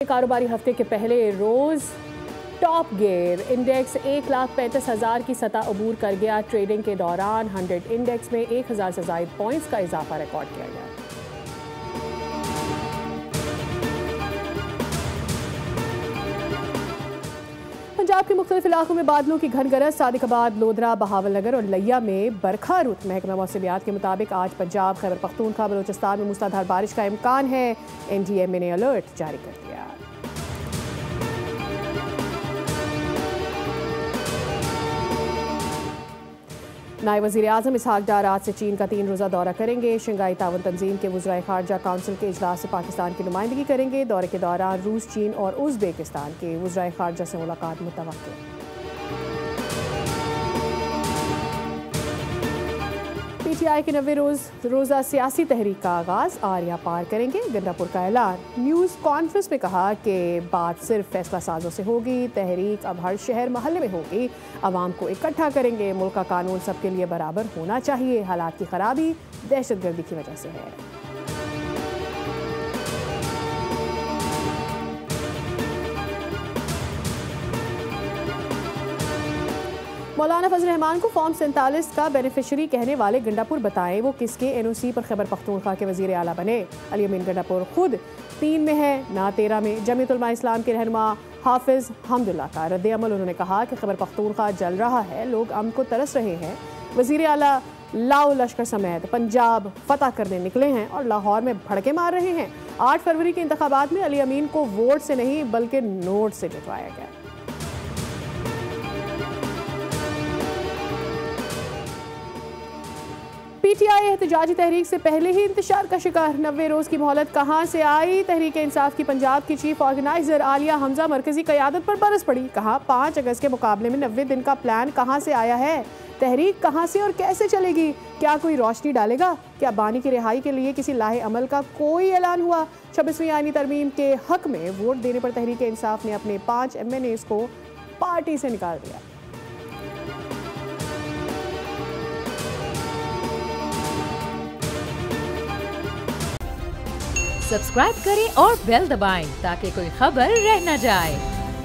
कारोबारी हफ्ते के पहले रोज टॉप गियर इंडेक्स 1,35,000 की सतह अबूर कर गया। ट्रेडिंग के दौरान 100 इंडेक्स में 1,000 से ज़ायद पॉइंट्स का इजाफा रिकॉर्ड किया गया। पंजाब के मुख्तलिफ इलाकों में बादलों की घन गरज। सादिकाबाद, लोधरा, बहावलनगर और लिया में बरखा रुत। महकमा मौसमियात के मुताबिक आज पंजाब, खैबर पख्तूनख्वा, बलोचिस्तान में मूसलाधार बारिश का इम्कान है। NDMA ने अलर्ट जारी कर दिया। नायब वज़ीर आज़म इसहाक डार आज से चीन का 3 रोज़ा दौरा करेंगे। शंघाई ताउन तंजीम के वज़राए ख़ारजा काउंसिल के इजलास से पाकिस्तान की नुमाइंदगी करेंगे। दौरे के दौरान रूस, चीन और उज़्बेकिस्तान के वज़राए ख़ारजा से मुलाकात मुतवक्किल। PTI के 90 रोज़ा सियासी तहरीक का आगाज़। आर्या पार करेंगे गंडापुर का ऐलान। न्यूज़ कॉन्फ्रेंस में कहा कि बात सिर्फ फैसला साजों से होगी। तहरीक अब हर शहर महल्ले में होगी। आवाम को इकट्ठा करेंगे। मुल्क का कानून सबके लिए बराबर होना चाहिए। हालात की खराबी दहशतगर्दी की वजह से है। मौलाना फजल रहमान को फॉर्म 47 का बेनिफिशरी कहने वाले गंडापुर बताएं वो किसके NOC पर खैबर पख्तूनख्वा के वज़ीर आला बने। अली अमीन गंडापुर खुद 3 में है ना 13 में। जमीयत उलमा इस्लाम के रहनुमा हाफिज हमदुल्ला का रद्द अमल। उन्होंने कहा कि खैबर पख्तूनख्वा जल रहा है, लोग अमन को तरस रहे हैं। वज़ीर आला लाओ लश्कर समेत पंजाब फतह करने निकले हैं और लाहौर में भड़के मार रहे हैं। 8 फरवरी के इंतखाबात में अली अमीन को वोट से नहीं बल्कि नोट से जितवाया गया। PTI एहतजाजी तहरीक से पहले ही इंतशार का शिकार। 90 रोज़ की मोहलत कहाँ से आई। तहरीक इंसाफ की पंजाब की चीफ ऑर्गेनाइजर आलिया हमजा मरकजी क़यादत पर बरस पड़ी। कहा 5 अगस्त के मुकाबले में 90 दिन का प्लान कहाँ से आया है। तहरीक कहाँ से और कैसे चलेगी। क्या कोई रोशनी डालेगा। क्या बानी की रिहाई के लिए किसी लाहे अमल का कोई ऐलान हुआ। 26वीं आईनी तरमीम के हक में वोट देने पर तहरीक इंसाफ ने अपने 5 MNAs को पार्टी से निकाल दिया। सब्सक्राइब करें और बेल दबाएं ताकि कोई खबर रह न जाए।